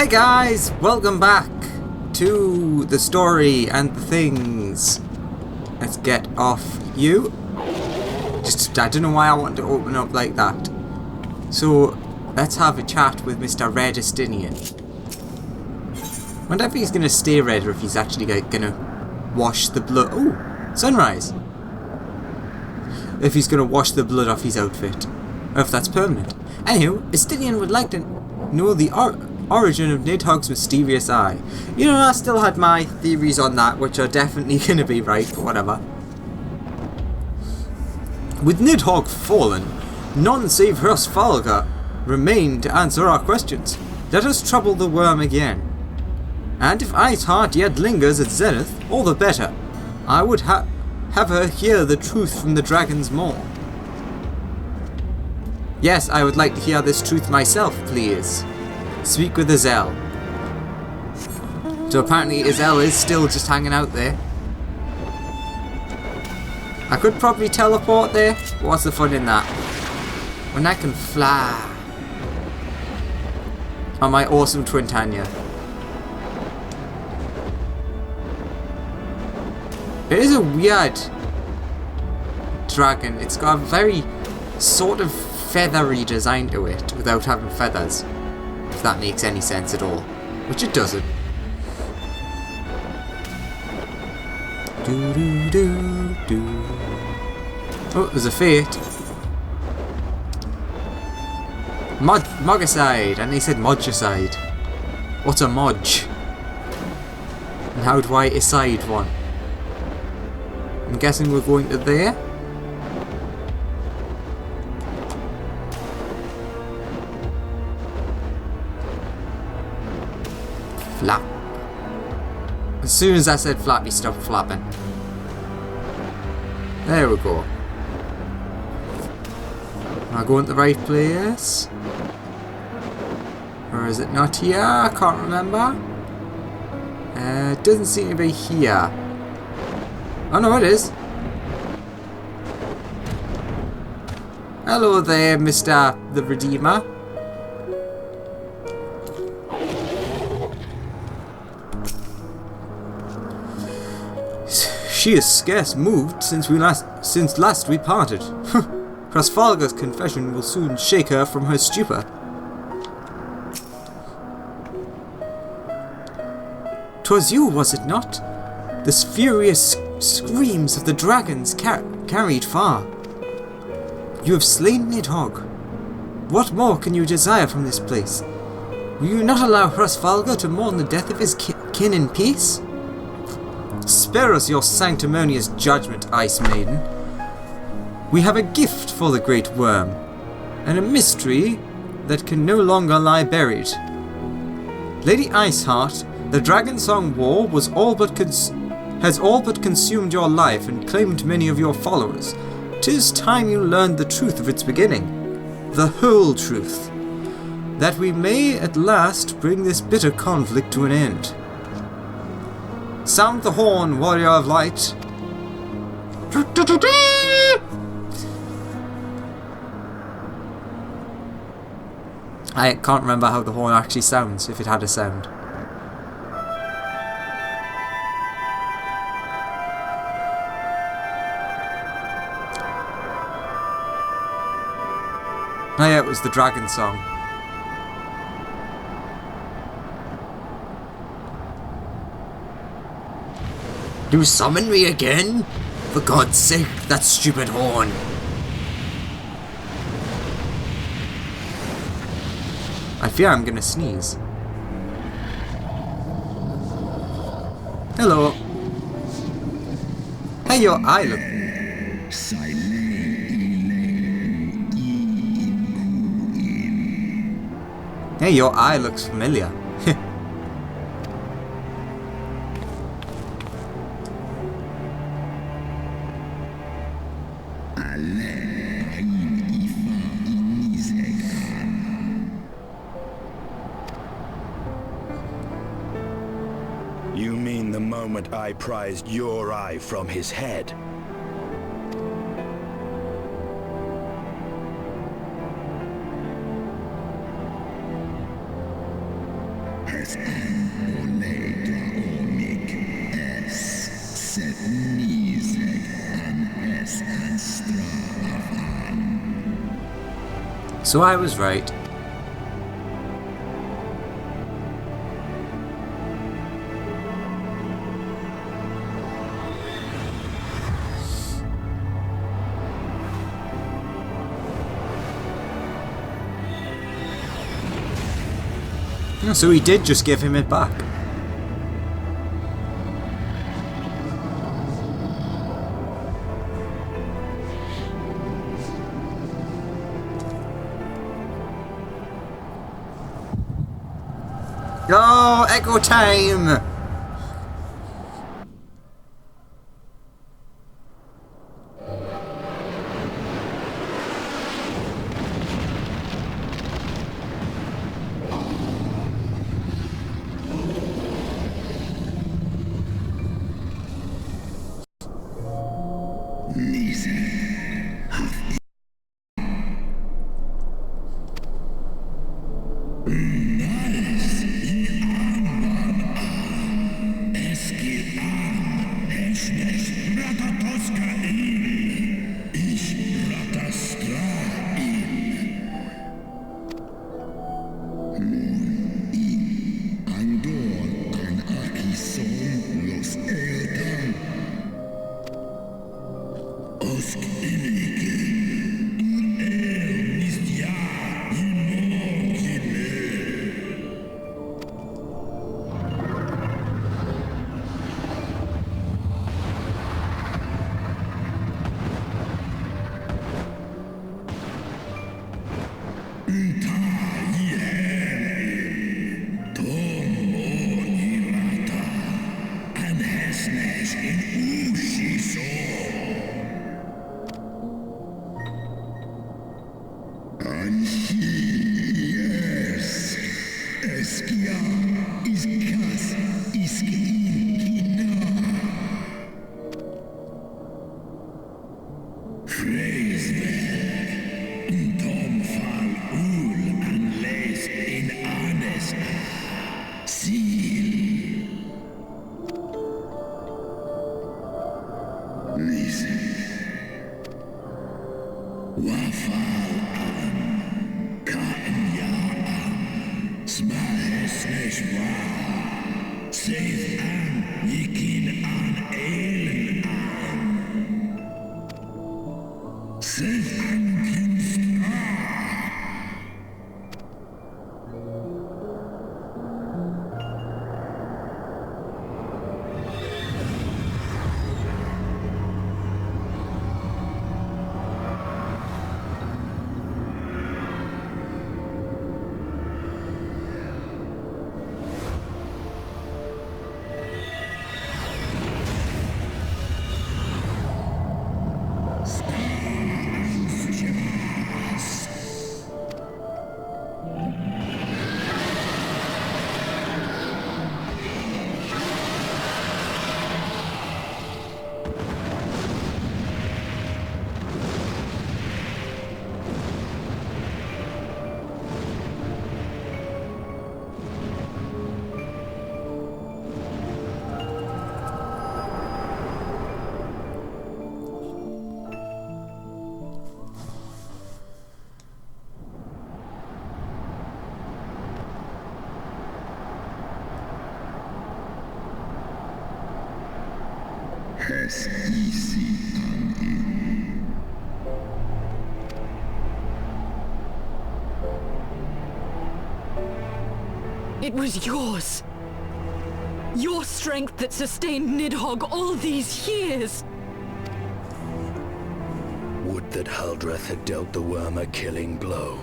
Hey guys, welcome back to the story and the things. Let's get off you. I don't know why I want to open up like that. So, let's have a chat with Mr. Red Estinian. Wonder if he's going to stay red or if he's actually going to wash the blood. Oh, sunrise. If he's going to wash the blood off his outfit. Or if that's permanent. Anywho, Estinian would like to know the origin of Nidhogg's mysterious eye. You know, I still had my theories on that, which are definitely going to be right, but whatever. With Nidhogg fallen, none save Hrossfalga remain to answer our questions. Let us trouble the worm again. And if Iceheart yet lingers at Zenith, all the better. I would have her hear the truth from the dragon's maw. Yes, I would like to hear this truth myself, please. Speak with Ezel. So apparently Ezel is still just hanging out there. I could probably teleport there, but what's the fun in that? When I can fly. On my awesome twin Tanya. It is a weird dragon. It's got a very sort of feathery design to it without having feathers. If that makes any sense at all. Which it doesn't. Do do do do. Oh, there's a fate. Mogicide, and they said Modgicide. What's a Modge? And how do I decide one? I'm guessing we're going to there. Flap. As soon as I said flap, he stopped flapping. There we go. Am I going to the right place? Or is it not here? I can't remember. It doesn't seem to be here. Oh no, it is. Hello there, Mr. the Redeemer. She is scarce moved since last we parted. Hrossfalga's confession will soon shake her from her stupor. 'Twas you, was it not? The furious screams of the dragons carried far. You have slain Nidhogg. What more can you desire from this place? Will you not allow Hrossfalga to mourn the death of his kin in peace? Spare us your sanctimonious judgment, Ice Maiden. We have a gift for the great worm, and a mystery that can no longer lie buried. Lady Iceheart, the Dragon Song War has all but consumed your life and claimed many of your followers. 'Tis time you learned the truth of its beginning, the whole truth, that we may at last bring this bitter conflict to an end. Sound the horn, warrior of light. I can't remember how the horn actually sounds, if it had a sound. Oh yeah, it was the dragon song. You summon me again? For God's sake, that stupid horn. I fear I'm gonna sneeze. Hello. Hey, your eye look. Hey, your eye looks familiar. You mean the moment I prized your eye from his head? So I was right. So he did just give him it back. Oh, echo time! It was yours. Your strength that sustained Nidhogg all these years. Would that Haldreth had dealt the worm a killing blow.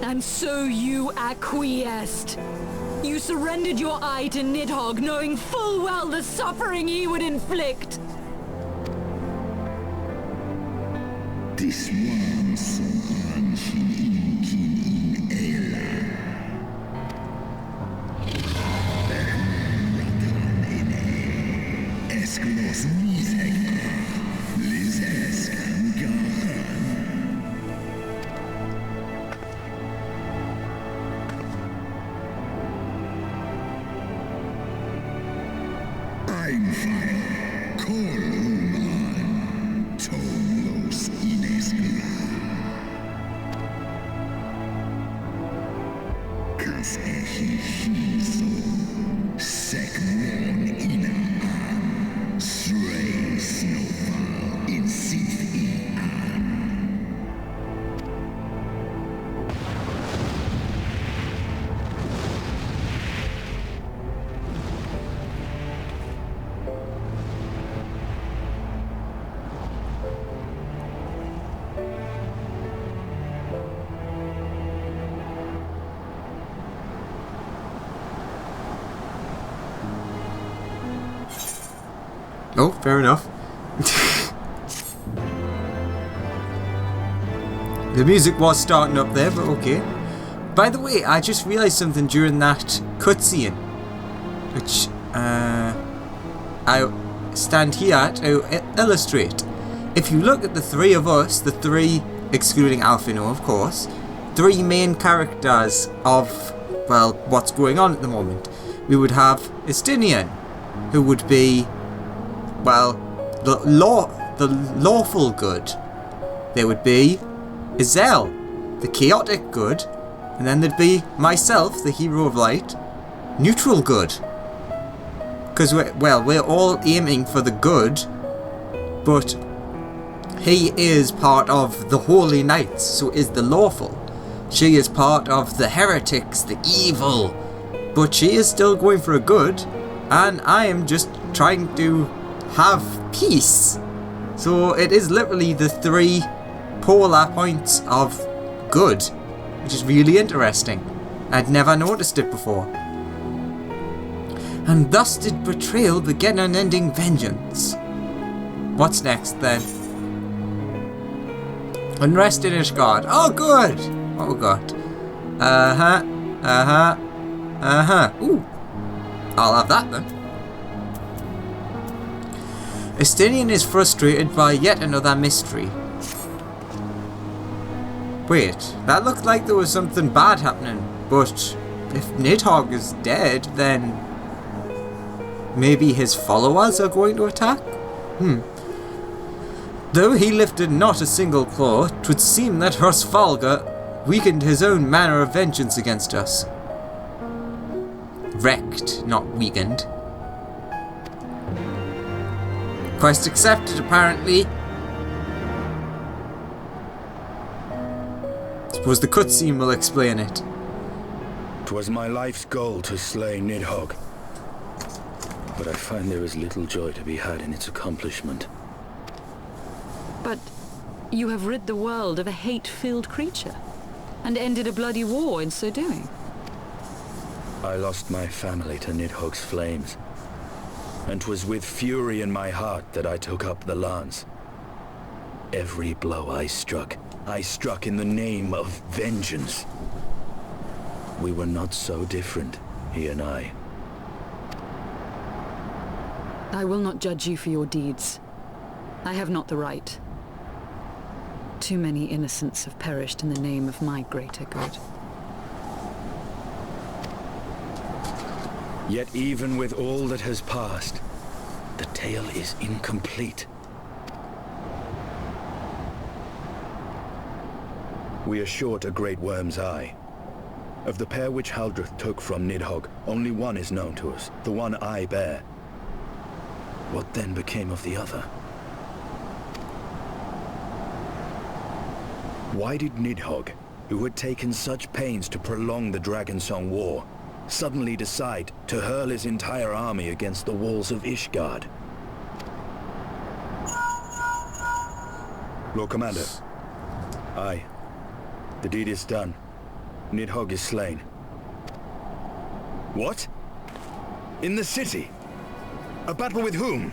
And so you acquiesced. You surrendered your eye to Nidhogg, knowing full well the suffering he would inflict. This worm som anshin inkin in Ela. Ratan in Eskulos Misek. Lizeskan Gahan. Triumphal, Kolhuman, Tomlos Ineskla. Kas Echichizo, Sekmon Inaan, Stray Snowfall in Sith Oh, fair enough. The music was starting up there, but okay. By the way, I just realised something during that cutscene, which I stand here to illustrate. If you look at the three of us, the three, excluding Alphino of course, three main characters of, well, what's going on at the moment. We would have Estinian, who would be, well, the lawful good. There would be Izel, the chaotic good, and then there'd be myself, the hero of light, neutral good. Because we're all aiming for the good, but he is part of the holy knights, so is the lawful. She is part of the heretics, the evil, but she is still going for a good, and I am just trying to have peace. So it is literally the three polar points of good, which is really interesting. I'd never noticed it before. And thus did betrayal begin unending vengeance. What's next then? Unrest in Ishgard. Oh good! What we got? Ooh. I'll have that then. Estinian is frustrated by yet another mystery. Wait, that looked like there was something bad happening, but if Nidhogg is dead, then maybe his followers are going to attack? Though he lifted not a single claw, 'twould seem that Hrsfalga weakened his own manner of vengeance against us. Wrecked, not weakened. Quest accepted, apparently. Suppose the cutscene will explain it. 'Twas my life's goal to slay Nidhogg, but I find there is little joy to be had in its accomplishment. But you have rid the world of a hate-filled creature, and ended a bloody war in so doing. I lost my family to Nidhogg's flames, and 'twas with fury in my heart that I took up the lance. Every blow I struck in the name of vengeance. We were not so different, he and I. I will not judge you for your deeds. I have not the right. Too many innocents have perished in the name of my greater good. Yet even with all that has passed, the tale is incomplete. We are short a great Wyrm's eye. Of the pair which Haldreth took from Nidhogg, only one is known to us, the one I bear. What then became of the other? Why did Nidhogg, who had taken such pains to prolong the Dragonsong War, suddenly decide to hurl his entire army against the walls of Ishgard? Lord Commander. Aye. The deed is done. Nidhogg is slain. What? In the city? A battle with whom?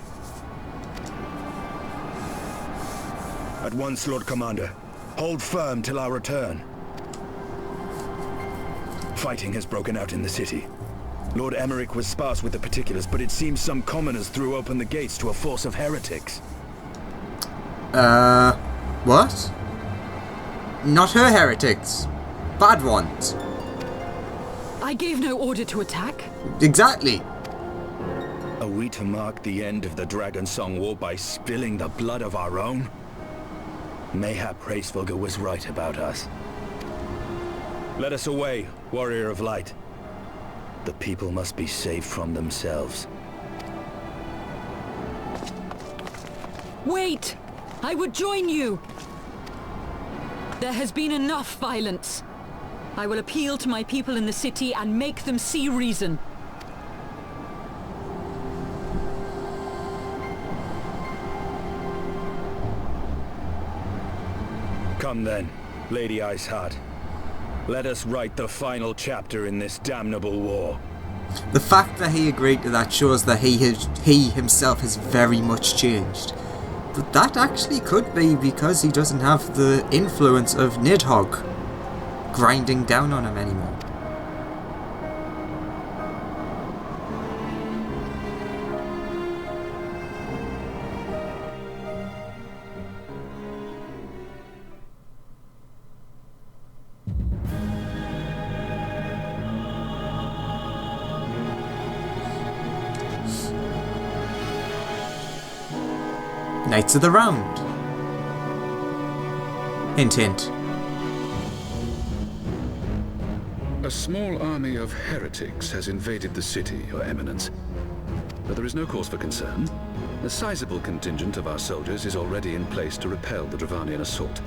At once, Lord Commander. Hold firm till our return. Fighting has broken out in the city. Lord Emmerich was sparse with the particulars, but it seems some commoners threw open the gates to a force of heretics. What? Not her heretics. Bad ones. I gave no order to attack. Exactly. A we to mark the end of the Dragonsong War by spilling the blood of our own? Mayhap Hraesvelgr was right about us. Let us away, Warrior of Light. The people must be saved from themselves. Wait! I would join you! There has been enough violence. I will appeal to my people in the city and make them see reason. Come then, Lady Iceheart. Let us write the final chapter in this damnable war. The fact that he agreed to that shows that he himself has very much changed. But that actually could be because he doesn't have the influence of Nidhogg grinding down on him anymore. Knights of the Round. Hint, hint. A small army of heretics has invaded the city, Your Eminence. But there is no cause for concern. A sizable contingent of our soldiers is already in place to repel the Dravanian assault.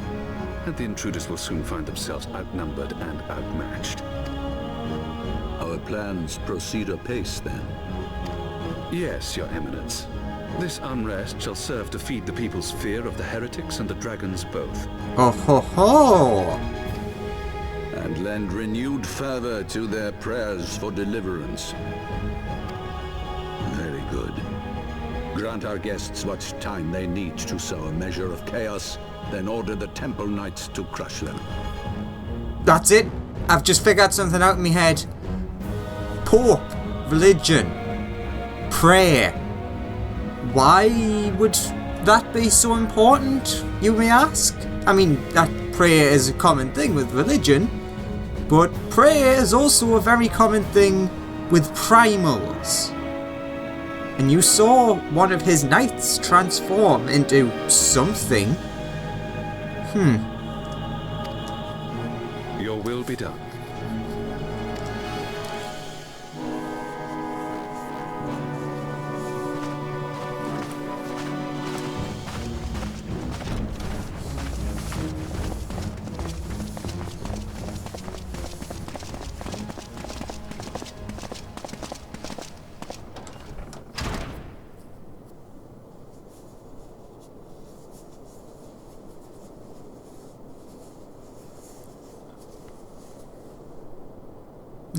And the intruders will soon find themselves outnumbered and outmatched. Our plans proceed apace, then? Yes, Your Eminence. This unrest shall serve to feed the people's fear of the heretics and the dragons both. Oh ho ho! And lend renewed fervor to their prayers for deliverance. Very good. Grant our guests what time they need to sow a measure of chaos, then order the Temple Knights to crush them. That's it. I've just figured something out in my head. Pope, religion, prayer. Why would that be so important, you may ask? I mean, that prayer is a common thing with religion, but prayer is also a very common thing with primals. And you saw one of his knights transform into something. Your will be done.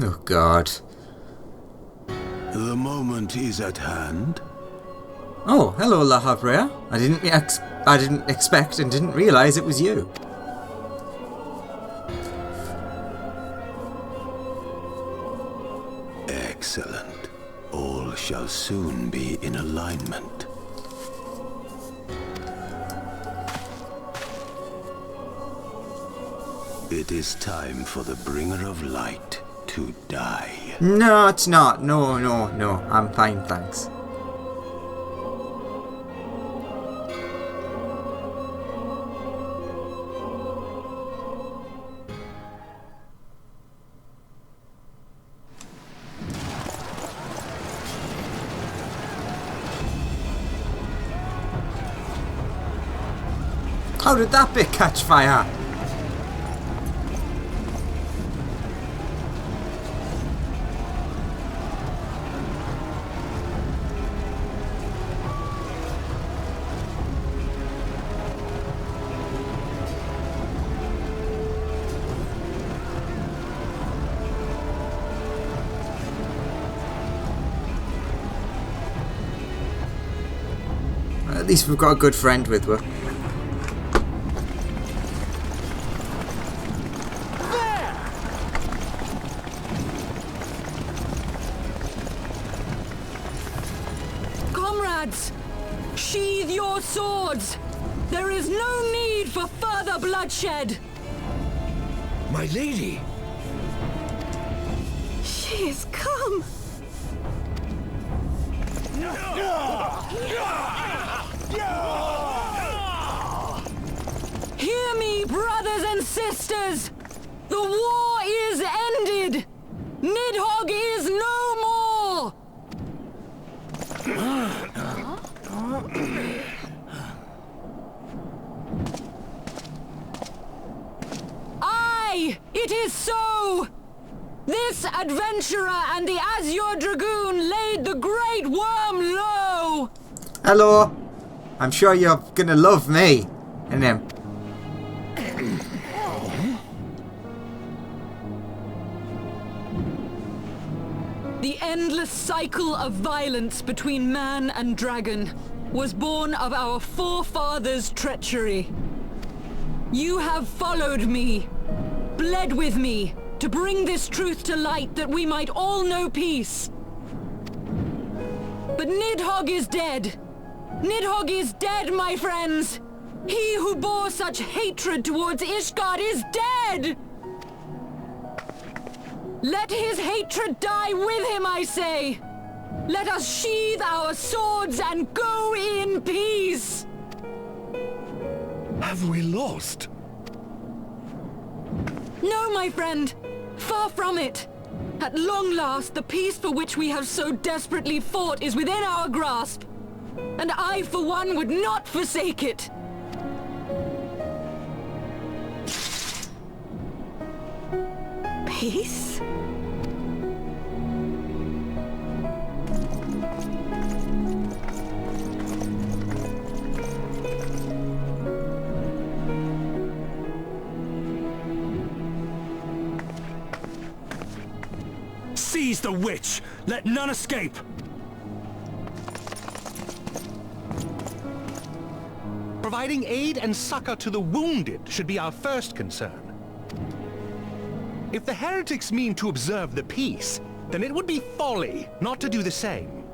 Oh God. The moment is at hand. Oh, hello, La Habrea. I didn't expect and didn't realise it was you. Excellent. All shall soon be in alignment. It is time for the Bringer of Light to die. No, it's not. No. I'm fine, thanks. How did that bit catch fire? At least we've got a good friend with her. Comrades! Sheathe your swords! There is no need for further bloodshed! My lady! She is come! No! war is ended! Nidhogg is no more! Aye, it is so! This adventurer and the Azure Dragoon laid the Great Wyrm low! Hello! I'm sure you're gonna love me. And then... The endless cycle of violence between man and dragon was born of our forefathers' treachery. You have followed me, bled with me, to bring this truth to light that we might all know peace. But Nidhogg is dead. Nidhogg is dead, my friends! He who bore such hatred towards Ishgard is dead! Let his hatred die with him, I say! Let us sheathe our swords and go in peace! Have we lost? No, my friend! Far from it! At long last, the peace for which we have so desperately fought is within our grasp. And I, for one, would not forsake it! Peace? Seize the witch! Let none escape! Providing aid and succor to the wounded should be our first concern. If the heretics mean to observe the peace, then it would be folly not to do the same.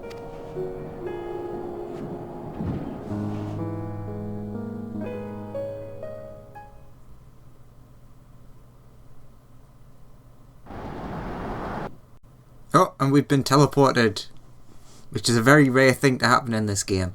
Oh, and we've been teleported. Which is a very rare thing to happen in this game.